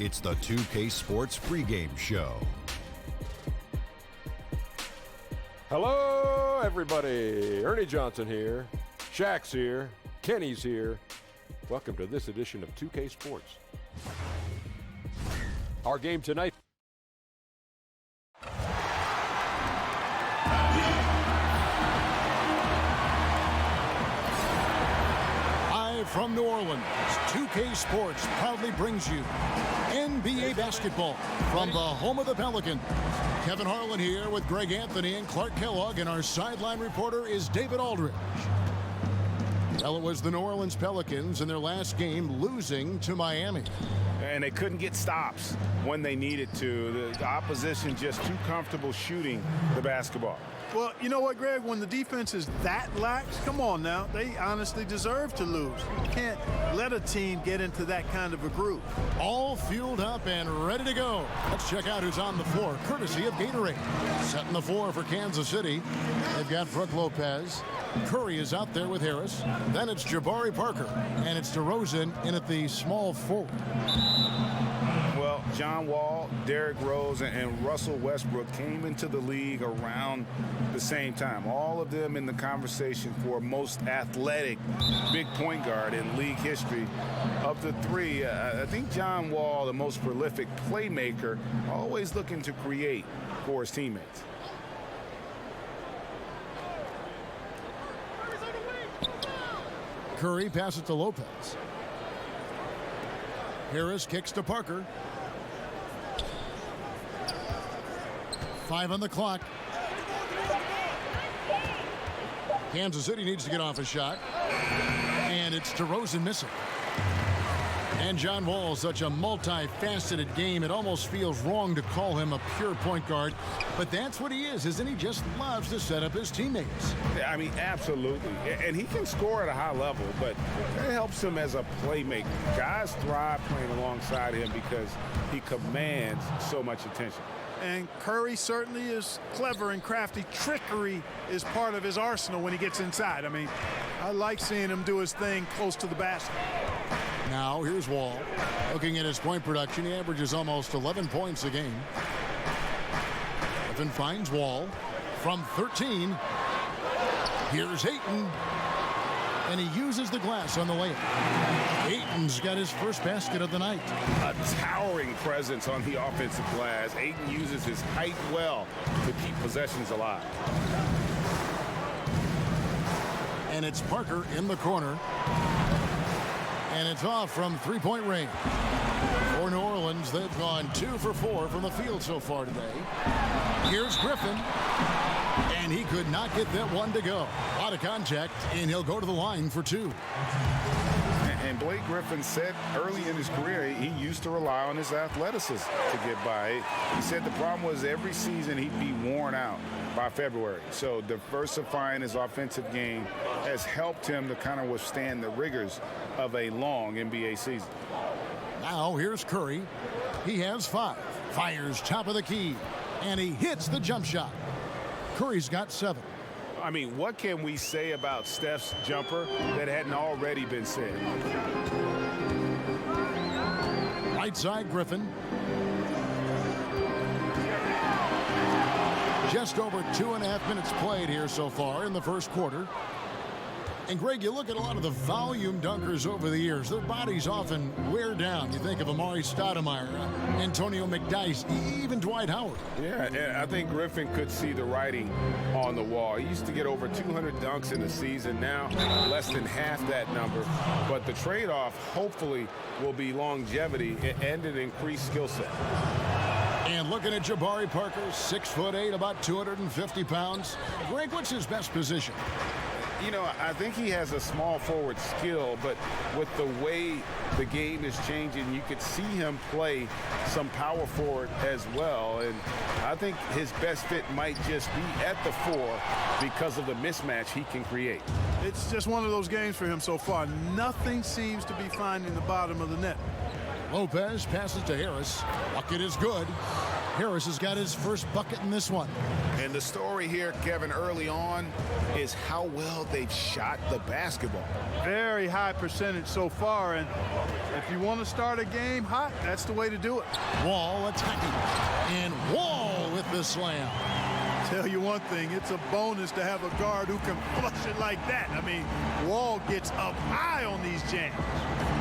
It's the 2K Sports pregame show. Hello, everybody. Ernie Johnson here. Shaq's here. Kenny's here. Welcome to this edition of 2K Sports. Our game tonight. Live from New Orleans, 2K Sports proudly brings you NBA basketball from the home of the Pelicans. Kevin Harlan here with Greg Anthony and Clark Kellogg, and our sideline reporter is David Aldridge. Well, it was the New Orleans Pelicans in their last game losing to Miami. And they couldn't get stops when they needed to. The opposition just too comfortable shooting the basketball. Well, you know what, Greg? When the defense is that lax, come on now, they honestly deserve to lose. You can't let a team get into that kind of a groove. All fueled up and ready to go. Let's check out who's on the floor, courtesy of Gatorade. Setting the floor for Kansas City, they've got Brook Lopez. Curry is out there with Harris. Then it's Jabari Parker, and it's DeRozan in at the small forward. Well, John Wall, Derrick Rose, and Russell Westbrook came into the league around the same time. All of them in the conversation for most athletic big point guard in league history. Of the three, I think John Wall, the most prolific playmaker, always looking to create for his teammates. Curry passes to Lopez. Harris kicks to Parker. 5 on the clock. Kansas City needs to get off a shot. And it's DeRozan missing. And John Wall, such a multifaceted game, it almost feels wrong to call him a pure point guard. But that's what he is, isn't he? Just loves to set up his teammates. I mean, absolutely. And he can score at a high level, but it helps him as a playmaker. Guys thrive playing alongside him because he commands so much attention. And Curry certainly is clever and crafty. Trickery is part of his arsenal when he gets inside. I mean, I like seeing him do his thing close to the basket. Now, here's Wall. Looking at his point production, he averages almost 11 points a game. Griffin finds Wall from 13. Here's Ayton. And he uses the glass on the layup. Ayton's got his first basket of the night. A towering presence on the offensive glass. Ayton uses his height well to keep possessions alive. And it's Parker in the corner. And it's off from three-point range. For New Orleans, they've gone 2 for 4 from the field so far today. Here's Griffin. And he could not get that one to go. A lot of contact, and he'll go to the line for 2. And Blake Griffin said early in his career he used to rely on his athleticism to get by. He said the problem was every season he'd be worn out by February. So diversifying his offensive game has helped him to kind of withstand the rigors of a long NBA season. Now here's Curry. He has 5. Fires top of the key. And he hits the jump shot. Curry's got 7. I mean, what can we say about Steph's jumper that hadn't already been said? Right side, Griffin. Just over 2.5 minutes played here so far in the first quarter. And Greg, you look at a lot of the volume dunkers over the years, their bodies often wear down. You think of Amari Stoudemire, Antonio McDyess, even Dwight Howard. Yeah, and I think Griffin could see the writing on the wall. He used to get over 200 dunks in a season. Now, less than half that number. But the trade-off, hopefully, will be longevity and an increased skill set. And looking at Jabari Parker, 6'8", about 250 pounds. Greg, what's his best position? You know, I think he has a small forward skill, but with the way the game is changing, you could see him play some power forward as well. And I think his best fit might just be at the 4 because of the mismatch he can create. It's just one of those games for him so far. Nothing seems to be finding the bottom of the net. Lopez passes to Harris. Bucket is good. Harris has got his first bucket in this one. And the story here, Kevin, early on is how well they've shot the basketball. Very high percentage so far, and if you want to start a game hot, that's the way to do it. Wall attacking, and Wall with the slam. Tell you one thing, it's a bonus to have a guard who can flush it like that. I mean, Wall gets up high on these jams.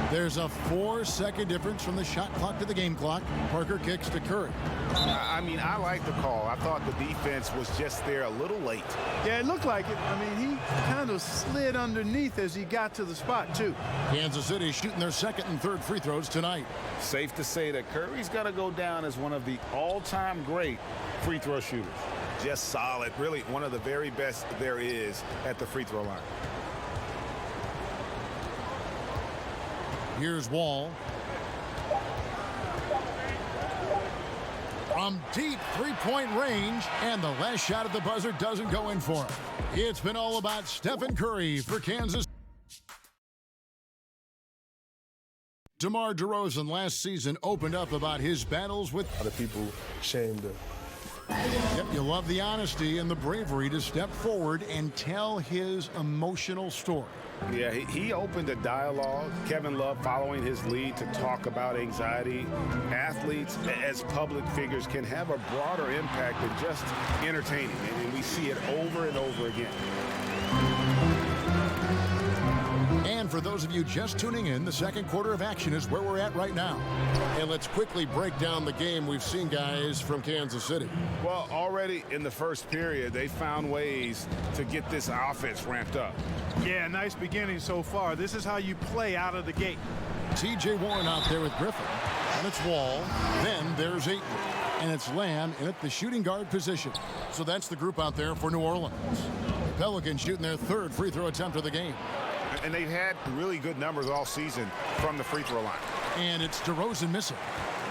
There's a 4-second difference from the shot clock to the game clock. Parker kicks to Curry. I mean, I like the call. I thought the defense was just there a little late. Yeah, it looked like it. I mean, he kind of slid underneath as he got to the spot, too. Kansas City shooting their second and third free throws tonight. Safe to say that Curry's got to go down as one of the all-time great free throw shooters. Just solid. Really one of the very best there is at the free throw line. Here's Wall. From deep three-point range, and the last shot at the buzzer doesn't go in for him. It's been all about Stephen Curry for Kansas. DeMar DeRozan last season opened up about his battles with A lot of people shamed him. Yep, you love the honesty and the bravery to step forward and tell his emotional story. Yeah, he opened a dialogue. Kevin Love following his lead to talk about anxiety. Athletes as public figures can have a broader impact than just entertaining, and we see it over and over again. And for those of you just tuning in, the second quarter of action is where we're at right now. And let's quickly break down the game we've seen, guys, from Kansas City. Well, already in the first period, they found ways to get this offense ramped up. Yeah, nice beginning so far. This is how you play out of the gate. T.J. Warren out there with Griffin. And it's Wall. Then there's Ayton. And it's Lamb in at the shooting guard position. So that's the group out there for New Orleans. The Pelicans shooting their third free throw attempt of the game. And they've had really good numbers all season from the free throw line. And it's DeRozan missing.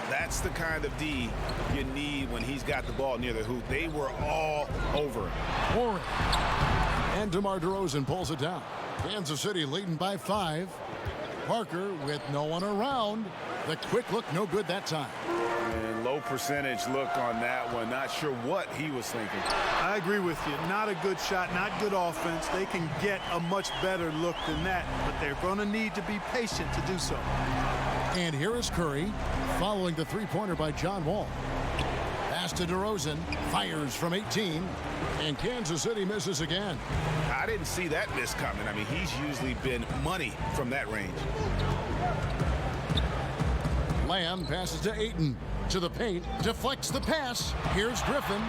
That's the kind of D you need when he's got the ball near the hoop. They were all over him. Warren. And DeMar DeRozan pulls it down. Kansas City leading by 5. Parker with no one around. The quick look, no good that time. And low percentage look on that one. Not sure what he was thinking. I agree with you. Not a good shot, not good offense. They can get a much better look than that, but they're going to need to be patient to do so. And here is Curry following the three-pointer by John Wall. Pass to DeRozan, fires from 18, and Kansas City misses again. I didn't see that miss coming. I mean, he's usually been money from that range. Lamb passes to Ayton. To the paint, deflects the pass. Here's Griffin.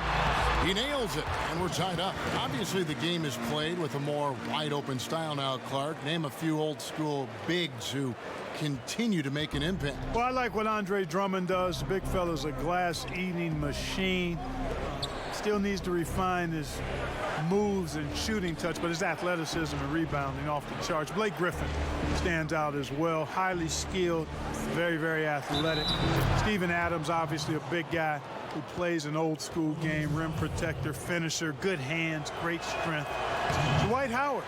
He nails it, and we're tied up. Obviously, the game is played with a more wide-open style now, Clark. Name a few old-school bigs who continue to make an impact. Well, I like what Andre Drummond does. The big fella's a glass-eating machine. Still needs to refine his moves and shooting touch, but his athleticism and rebounding off the charts. Blake Griffin stands out as well. Highly skilled, very, very athletic. Steven Adams, obviously a big guy who plays an old school game, rim protector, finisher, good hands, great strength. Dwight Howard,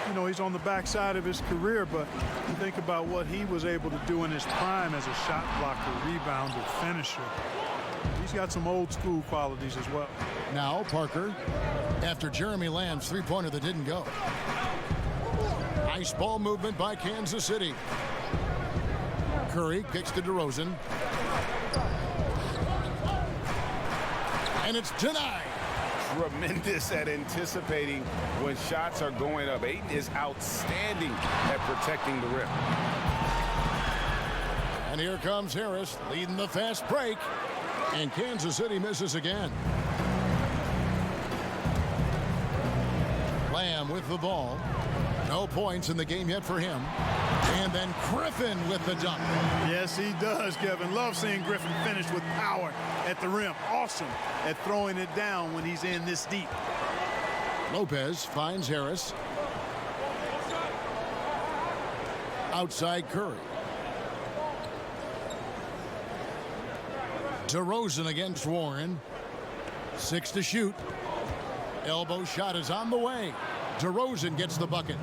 you know, he's on the backside of his career, but you think about what he was able to do in his prime as a shot blocker, rebounder, finisher. He's got some old school qualities as well. Now Parker, after Jeremy Lamb's three-pointer that didn't go. Nice ball movement by Kansas City. Curry kicks to DeRozan. And it's denied. Tremendous at anticipating when shots are going up. Ayton is outstanding at protecting the rim. And here comes Harris leading the fast break. And Kansas City misses again. Lamb with the ball. No points in the game yet for him. And then Griffin with the dunk. Yes, he does, Kevin. Love seeing Griffin finish with power at the rim. Awesome at throwing it down when he's in this deep. Lopez finds Harris. Outside Curry. DeRozan against Warren. 6 to shoot. Elbow shot is on the way. DeRozan gets the bucket.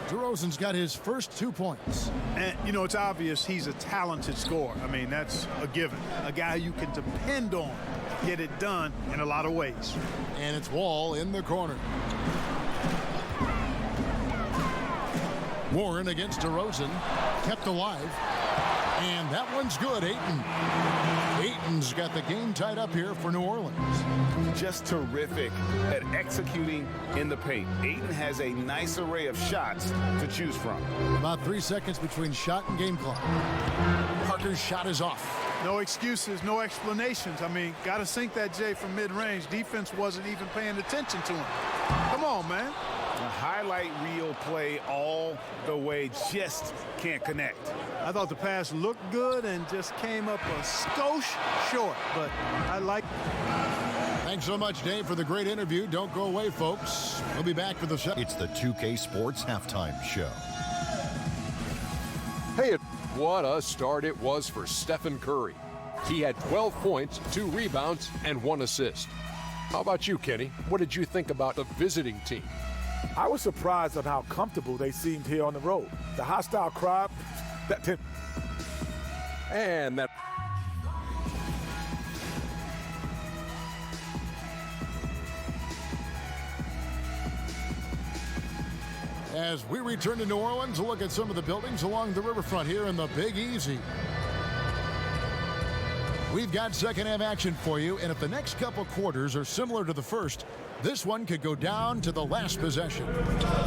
DeRozan's got his first 2 points. And, you know, it's obvious he's a talented scorer. I mean, that's a given. A guy you can depend on get it done in a lot of ways. And it's Wall in the corner. Warren against DeRozan, kept alive, and that one's good. Ayton's got the game tied up here for New Orleans. Just terrific at executing in the paint. Ayton has a nice array of shots to choose from. About 3 seconds between shot and game clock. Parker's shot is off. No excuses, no explanations. I mean, got to sink that J from mid-range. Defense wasn't even paying attention to him. Come on, man. A highlight reel play all the way, just can't connect. I thought the pass looked good and just came up a skosh short, but I like. Thanks so much, Dave, for the great interview. Don't go away, folks. We'll be back for the show. It's the 2K Sports Halftime Show. Hey, what a start it was for Stephen Curry. He had 12 points, 2 rebounds, and 1 assist. How about you, Kenny? What did you think about the visiting team? I was surprised on how comfortable they seemed here on the road. The hostile crowd, And that. As we return to New Orleans, a look at some of the buildings along the riverfront here in the Big Easy. We've got second half action for you, and if the next couple quarters are similar to the first, this one could go down to the last possession.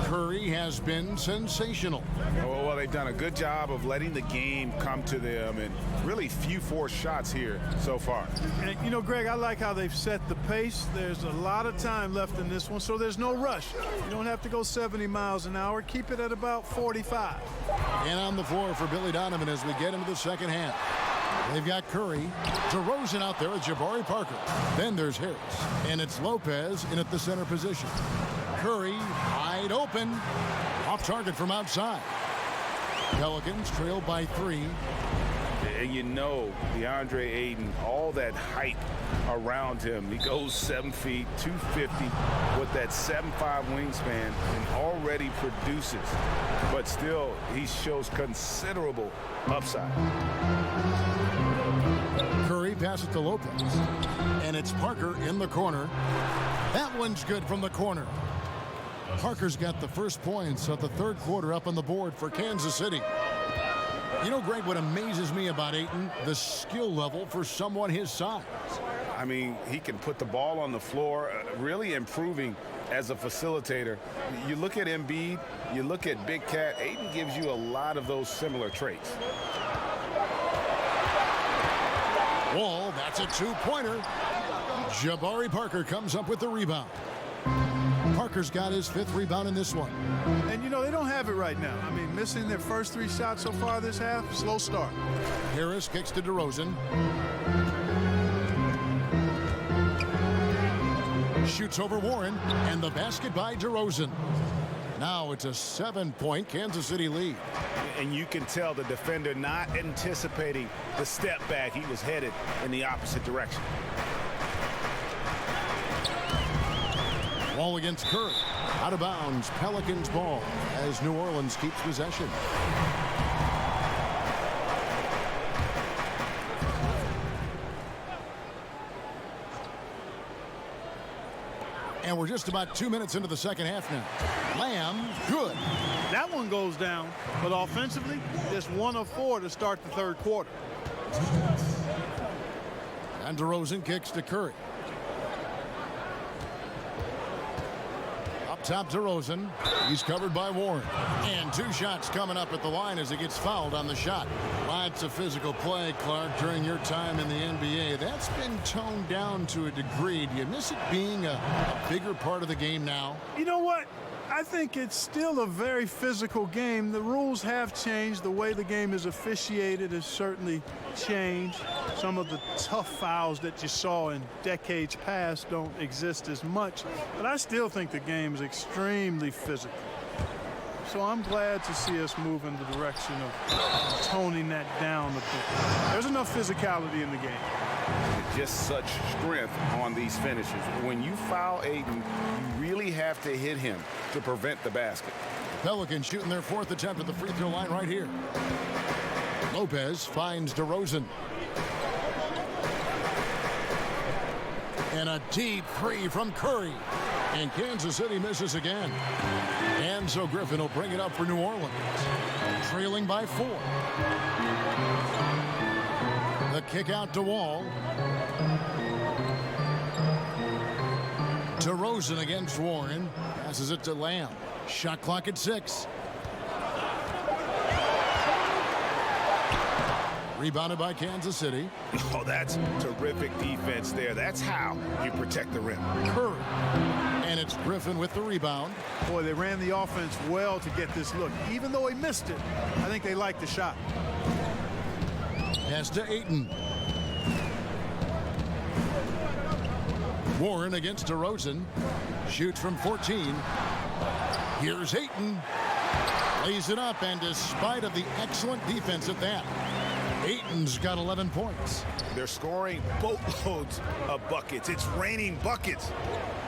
Curry has been sensational. Oh, well, they've done a good job of letting the game come to them, and really few forced shots here so far. And, you know, Greg, I like how they've set the pace. There's a lot of time left in this one, so there's no rush. You don't have to go 70 miles an hour. Keep it at about 45. And on the floor for Billy Donovan as we get into the second half. They've got Curry, DeRozan out there with Jabari Parker. Then there's Harris, and it's Lopez in at the center position. Curry wide open, off target from outside. Pelicans trail by 3. And you know, DeAndre Ayton, all that height around him. He goes 7 feet, 250 with that 7'5" wingspan and already produces. But still, he shows considerable upside. Curry passes to Lopez, and it's Parker in the corner. That one's good from the corner. Parker's got the first points of the third quarter up on the board for Kansas City. You know, Greg, what amazes me about Ayton, the skill level for someone his size. I mean, he can put the ball on the floor, really improving as a facilitator. You look at Embiid, you look at Big Cat, Ayton gives you a lot of those similar traits. Wall, that's a 2-pointer. Jabari Parker comes up with the rebound. Parker's got his 5th rebound in this one. And, you know, they don't have it right now. I mean, missing their first 3 shots so far this half, slow start. Harris kicks to DeRozan. Shoots over Warren, and the basket by DeRozan. Now it's a 7-point Kansas City lead. And you can tell the defender not anticipating the step back. He was headed in the opposite direction. Wall against Curry. Out of bounds, Pelicans ball as New Orleans keeps possession. And we're just about 2 minutes into the second half now. Lamb, good. That one goes down, but offensively, just 1 of 4 to start the third quarter. And DeRozan kicks to Curry. Up top, DeRozan. He's covered by Warren. And 2 shots coming up at the line as he gets fouled on the shot. Lots of physical play, Clark, during your time in the NBA. That's been toned down to a degree. Do you miss it being a bigger part of the game now? You know what? I think it's still a very physical game. The rules have changed. The way the game is officiated has certainly changed. Some of the tough fouls that you saw in decades past don't exist as much. But I still think the game is extremely physical. So I'm glad to see us move in the direction of toning that down a bit. There's enough physicality in the game. Just such strength on these finishes. When you foul Ayton, you really have to hit him to prevent the basket. Pelicans shooting their 4th attempt at the free throw line right here. Lopez finds DeRozan. And a deep three from Curry. And Kansas City misses again. And so Griffin will bring it up for New Orleans. Trailing by 4. The kick out to Wall. DeRozan against Warren. Passes it to Lamb. Shot clock at 6. Rebounded by Kansas City. Oh, that's terrific defense there. That's how you protect the rim. Curry. And it's Griffin with the rebound. Boy, they ran the offense well to get this look. Even though he missed it, I think they liked the shot. Pass to Ayton. Warren against DeRozan. Shoots from 14. Here's Ayton. Lays it up, and despite of the excellent defense at that, Ayton's got 11 points. They're scoring boatloads of buckets. It's raining buckets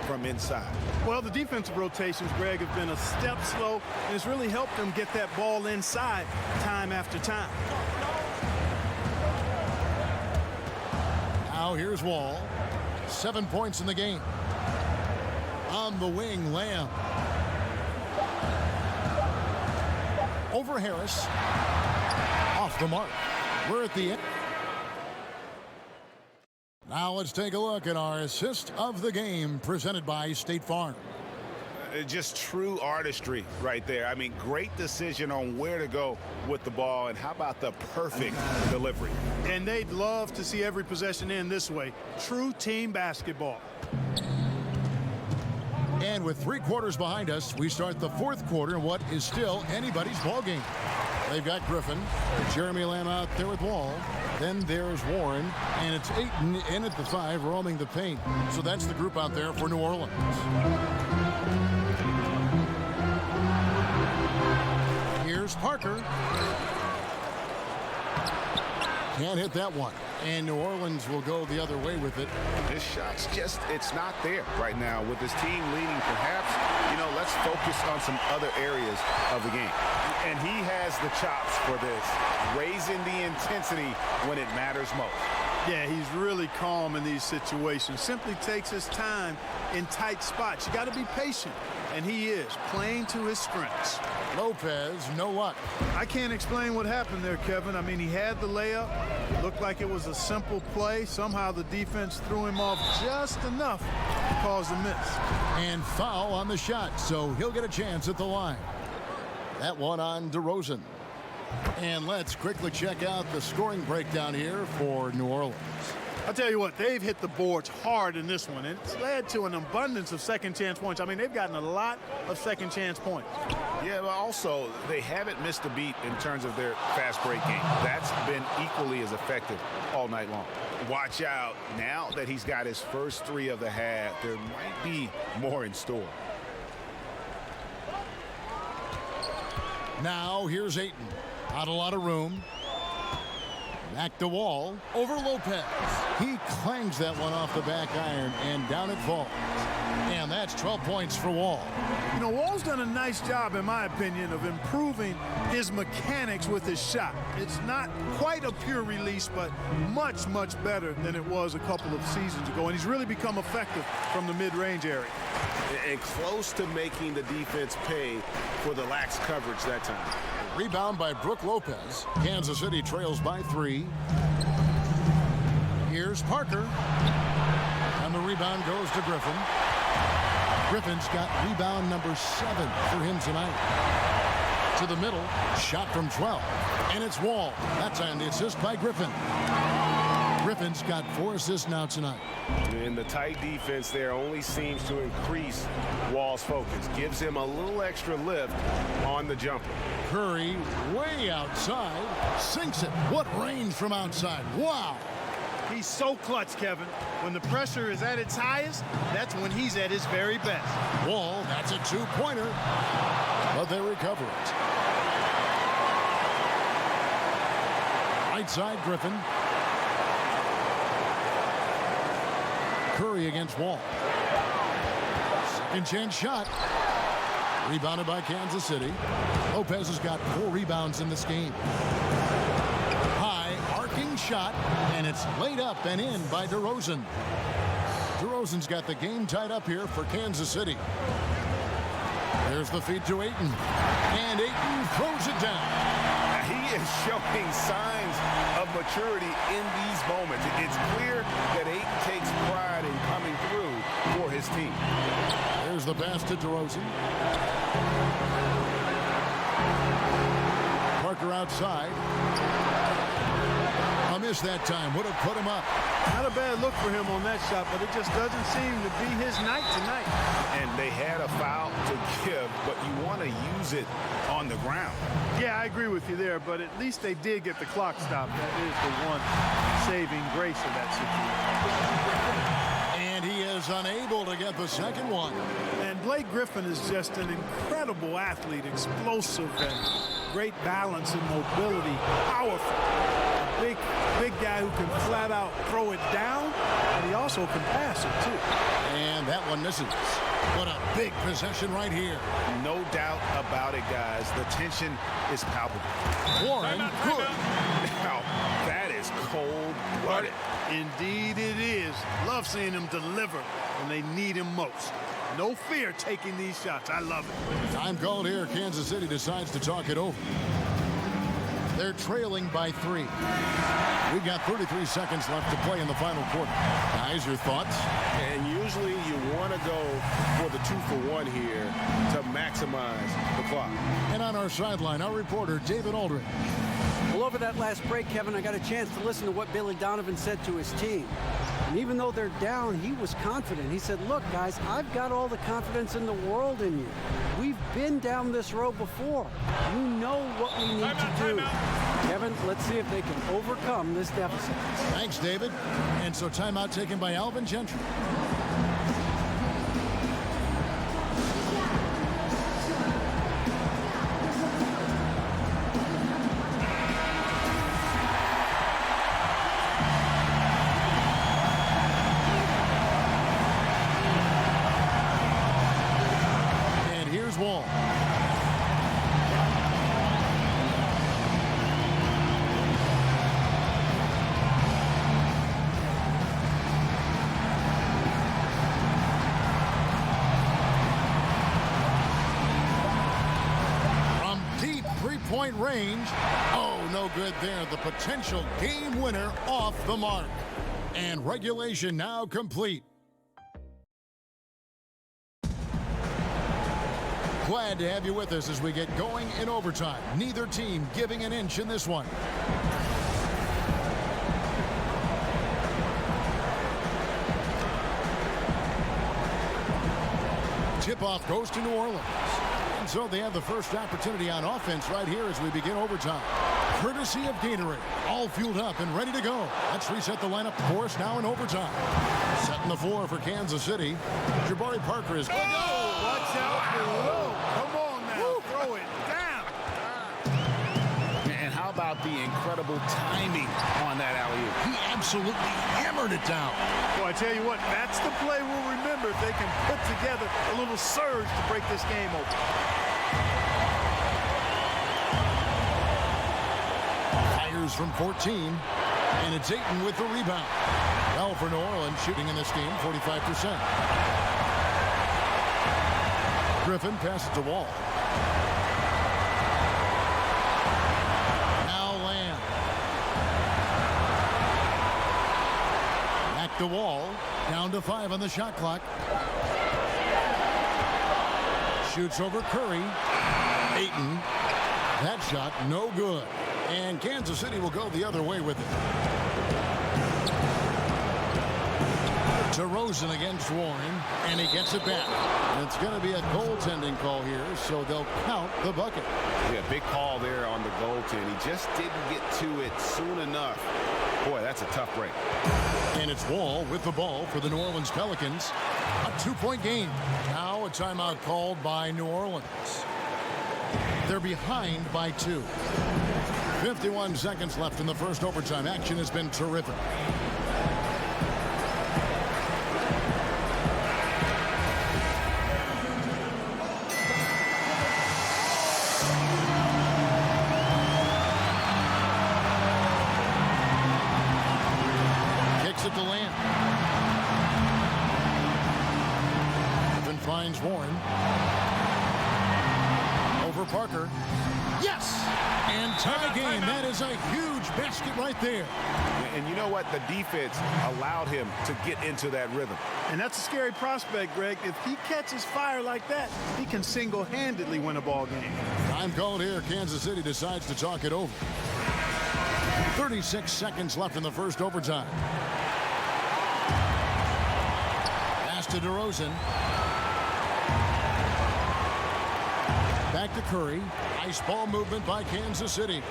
from inside. Well, the defensive rotations, Greg, have been a step slow, and it's really helped them get that ball inside time after time. Now here's Wall. 7 points in the game. On the wing, Lamb. Over Harris. Off the mark. We're at the end. Now let's take a look at our assist of the game presented by State Farm. Just true artistry right there. I mean, great decision on where to go with the ball, and how about the perfect delivery? And they'd love to see every possession end this way. True team basketball. And with 3 quarters behind us, we start the 4th quarter in what is still anybody's ball game. They've got Griffin, Jeremy Lamb out there with Wall. Then there's Warren, and it's Ayton in at the 5, roaming the paint. So that's the group out there for New Orleans. Here's Parker. Can't hit that one. And New Orleans will go the other way with it. This shot's just, it's not there right now. With his team leading, perhaps, let's focus on some other areas of the game. And he has the chops for this, raising the intensity when it matters most. Yeah, he's really calm in these situations. Simply takes his time in tight spots. You got to be patient, and he is playing to his strengths. Lopez, no luck. I can't explain what happened there, Kevin. I mean, he had the layup. Looked like it was a simple play. Somehow the defense threw him off just enough to cause a miss. And foul on the shot, so he'll get a chance at the line. That one on DeRozan. And let's quickly check out the scoring breakdown here for New Orleans. I'll tell you what, they've hit the boards hard in this one, and it's led to an abundance of second-chance points. I mean, they've gotten a lot of second-chance points. Yeah, but also, they haven't missed a beat in terms of their fast break game. That's been equally as effective all night long. Watch out. Now that he's got his first 3 of the half, there might be more in store. Now here's Ayton. Not a lot of room. Back to Wall. Over Lopez. He clangs that one off the back iron, and down it falls. And that's 12 points for Wall. Wall's done a nice job, in my opinion, of improving his mechanics with his shot. It's not quite a pure release, but much, much better than it was a couple of seasons ago. And he's really become effective from the mid-range area. And close to making the defense pay for the lax coverage that time. Rebound by Brook Lopez. Kansas City trails by 3. Here's Parker. And the rebound goes to Griffin. Griffin's got rebound number 7 for him tonight. To the middle, shot from 12. And it's Wall. That's on the assist by Griffin. Griffin's got 4 assists now tonight. And the tight defense there only seems to increase Wall's focus. Gives him a little extra lift on the jumper. Curry way outside. Sinks it. What range from outside. Wow. He's so clutch, Kevin. When the pressure is at its highest, that's when he's at his very best. Wall, that's a 2-pointer. But they recover it. Right side, Griffin. Curry against Wall. Second chance shot. Rebounded by Kansas City. Lopez has got 4 rebounds in this game. High arcing shot, and it's laid up and in by DeRozan. DeRozan's got the game tied up here for Kansas City. There's the feed to Ayton. And Ayton throws it down. He is showing signs of maturity in these moments. It's clear that Ayton takes pride in coming through for his team. There's the pass to DeRozan. Parker outside. A miss that time. Would have put him up. Not a bad look for him on that shot, but it just doesn't seem to be his night tonight. And they had a foul to give, but you want to use it on the ground. Yeah, I agree with you there, but at least they did get the clock stopped. That is the one saving grace of that situation. And he is unable to get the second one. And Blake Griffin is just an incredible athlete, explosive and great balance and mobility, powerful. Big guy who can flat out throw it down, and he also can pass it too. And that one misses. What a big possession right here. No doubt about it, guys. The tension is palpable. Warren, good. Now, that is cold-blooded. Indeed it is. Love seeing him deliver when they need him most. No fear taking these shots. I love it. Time called here. Kansas City decides to talk it over. They're trailing by 3. We've got 33 seconds left to play in the final quarter. Guys, your thoughts? And usually you want to go for the 2-for-1 here to maximize the clock. And on our sideline, our reporter, David Aldridge. Well, over that last break, Kevin, I got a chance to listen to what Billy Donovan said to his team. And even though they're down, he was confident. He said, look, guys, I've got all the confidence in the world in you. We've been down this road before. You know what we need to do. Kevin, let's see if they can overcome this deficit. Thanks, David. And so timeout taken by Alvin Gentry. Wall. From deep three-point range. Oh, no good there. The potential game winner off the mark. And regulation now complete. Glad to have you with us as we get going in overtime. Neither team giving an inch in this one. Tip-off goes to New Orleans. And so they have the first opportunity on offense right here as we begin overtime. Courtesy of Gatorade. All fueled up and ready to go. Let's reset the lineup for us now in overtime. Setting the floor for Kansas City. Jabari Parker is... Watch out below. Come on now. Throw it down. And how about the incredible timing on that alley-oop? He absolutely hammered it down. Well, I tell you what, that's the play we'll remember if they can put together a little surge to break this game open. Fires from 14, and it's Ayton with the rebound. Well, for New Orleans, shooting in this game, 45%. Griffin passes to Wall. Now Lamb. Back to Wall. Down to 5 on the shot clock. Shoots over Curry. Ayton. That shot no good. And Kansas City will go the other way with it. DeRozan against Warren, and he gets it back. It's going to be a goaltending call here, so they'll count the bucket. Yeah, big call there on the goaltend. He just didn't get to it soon enough. Boy, that's a tough break. And it's Wall with the ball for the New Orleans Pelicans. A 2-point game. Now a timeout called by New Orleans. They're behind by 2. 51 seconds left in the first overtime. Action has been terrific. Warren. Over Parker. Yes! And tie game. That is a huge basket right there. And you know what? The defense allowed him to get into that rhythm. And that's a scary prospect, Greg. If he catches fire like that, he can single-handedly win a ball game. Time called here. Kansas City decides to talk it over. 36 seconds left in the first overtime. Pass to DeRozan. Back to Curry. Nice ball movement by Kansas City.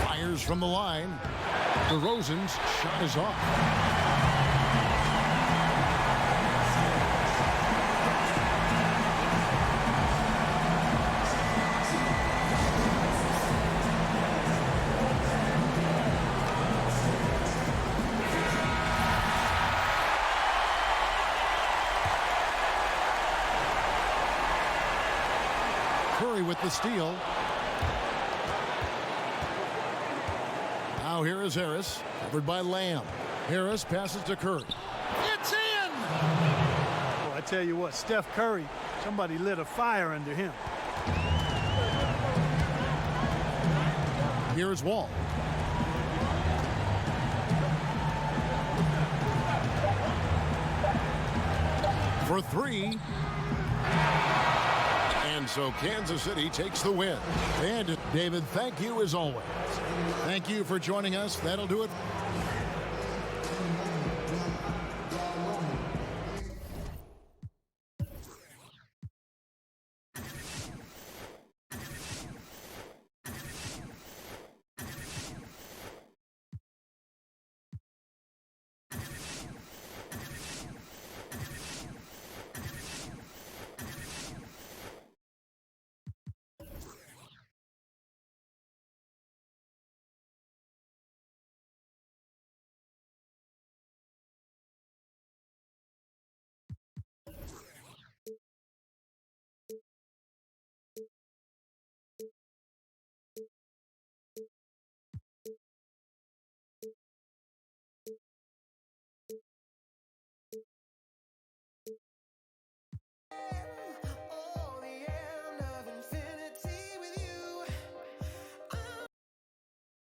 Fires from the line. DeRozan's shot is off. Curry with the steal. Now here is Harris, covered by Lamb. Harris passes to Curry. It's in! Well, I tell you what, Steph Curry, somebody lit a fire under him. Here's Wall. For three. And so Kansas City takes the win. And David, thank you as always. Thank you for joining us. That'll do it